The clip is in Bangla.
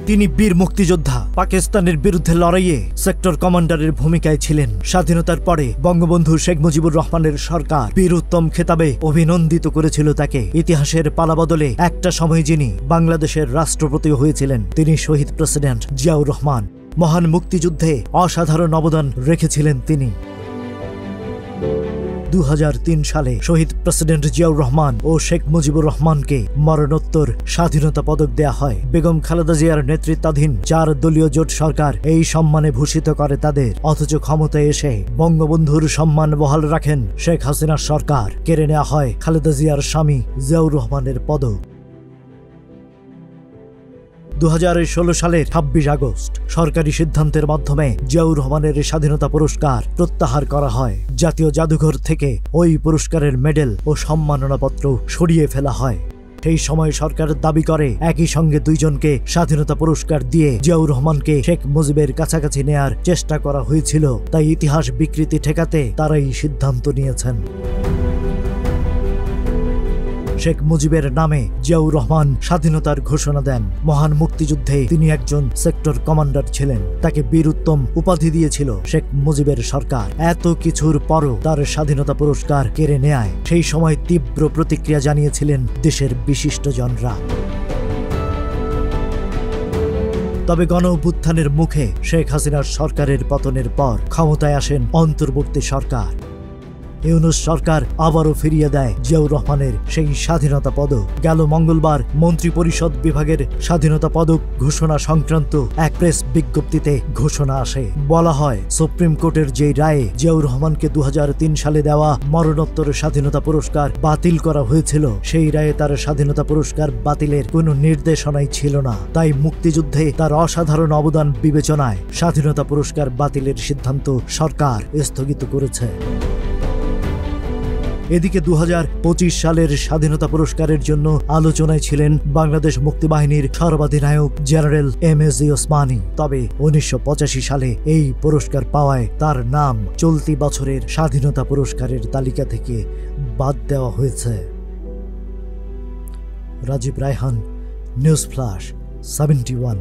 তিনি বীর মুক্তিযোদ্ধা। পাকিস্তানের বিরুদ্ধে লড়াইয়ে সেক্টর কমান্ডারের ভূমিকায় ছিলেন। স্বাধীনতার পরে বঙ্গবন্ধু শেখ মুজিবুর রহমানের সরকার বীরোত্তম খেতাবে অভিনন্দিত করেছিল তাকে। ইতিহাসের পালাবদলে একটা সময় যিনি বাংলাদেশের রাষ্ট্রপতি হয়েছিলেন তিনি শহীদ প্রেসিডেন্ট জিয়াউর রহমান। মহান মুক্তিযুদ্ধে অসাধারণ অবদান রেখেছিলেন তিনি। 2003 সালে শহীদ প্রেসিডেন্ট জিয়াউর রহমান ও শেখ মুজিবুর রহমানকে মরণোত্তর স্বাধীনতা পদক দেয়া হয়। বেগম খালেদা জিয়ার নেতৃত্বাধীন 4 দলীয় জোট সরকার এই সম্মানে ভূষিত করে তাদের। অথচ ক্ষমতায় এসে বঙ্গবন্ধুর সম্মান বহাল রাখেন শেখ হাসিনার সরকার। কেড়ে নেওয়া হয় খালেদা জিয়ার স্বামী জিয়াউর রহমানের পদক। 2016 সালের 26 আগস্ট সরকারি সিদ্ধান্তের মাধ্যমে জিয়াউর রহমানের স্বাধীনতা পুরস্কার প্রত্যাহার করা হয়। জাতীয় জাদুঘর থেকে ওই পুরস্কারের মেডেল ও সম্মাননাপত্র সরিয়ে ফেলা হয়। সেই সময় সরকার দাবি করে একই সঙ্গে দুইজনকে স্বাধীনতা পুরস্কার দিয়ে জিয়াউর রহমানকে শেখ মুজিবের কাছাকাছি নেয়ার চেষ্টা করা হয়েছিল। তাই ইতিহাস বিকৃতি ঠেকাতে তারাই সিদ্ধান্ত নিয়েছেন। শেখ মুজিবের নামে জিয়াউর রহমান স্বাধীনতার ঘোষণা দেন। মহান মুক্তিযুদ্ধে তিনি একজন সেক্টর কমান্ডার ছিলেন। তাকে বীরোত্তম উপাধি দিয়েছিল শেখ মুজিবের সরকার। এত কিছুর পরও তার স্বাধীনতা পুরস্কার কেড়ে নেয় সেই সময় তীব্র প্রতিক্রিয়া জানিয়েছিলেন দেশের বিশিষ্টজনরা। তবে গণ-অভ্যুত্থানের মুখে শেখ হাসিনার সরকারের পতনের পর ক্ষমতায় আসেন অন্তর্বর্তী সরকার। ইউনূস সরকার আবারও ফিরিয়ে দেয় জিয়াউর রহমানের সেই স্বাধীনতা পদক। গেল মঙ্গলবার মন্ত্রিপরিষদ বিভাগের স্বাধীনতা পদক ঘোষণা সংক্রান্ত এক প্রেস বিজ্ঞপ্তিতে ঘোষণা আসে। বলা হয়, সুপ্রিম কোর্টের যে রায়ে জিয়াউর রহমানকে 2003 সালে দেওয়া মরণোত্তর স্বাধীনতা পুরস্কার বাতিল করা হয়েছিল, সেই রায়ে তার স্বাধীনতা পুরস্কার বাতিলের কোনো নির্দেশনাই ছিল না। তাই মুক্তিযুদ্ধে তার অসাধারণ অবদান বিবেচনায় স্বাধীনতা পুরস্কার বাতিলের সিদ্ধান্ত সরকার স্থগিত করেছে। এদিকে 2025 সালের স্বাধীনতা পুরস্কারের জন্য আলোচনায় ছিলেন বাংলাদেশ মুক্তিবাহিনীর সর্বাধিনায়ক জেনারেল এম.এ.জি. ওসমানী। তবে 1985 সালে এই পুরস্কার পাওয়ায় তার নাম চলতি বছরের স্বাধীনতা পুরস্কারের তালিকা থেকে বাদ দেওয়া হয়েছে। Rajib Raihan, news flash 71।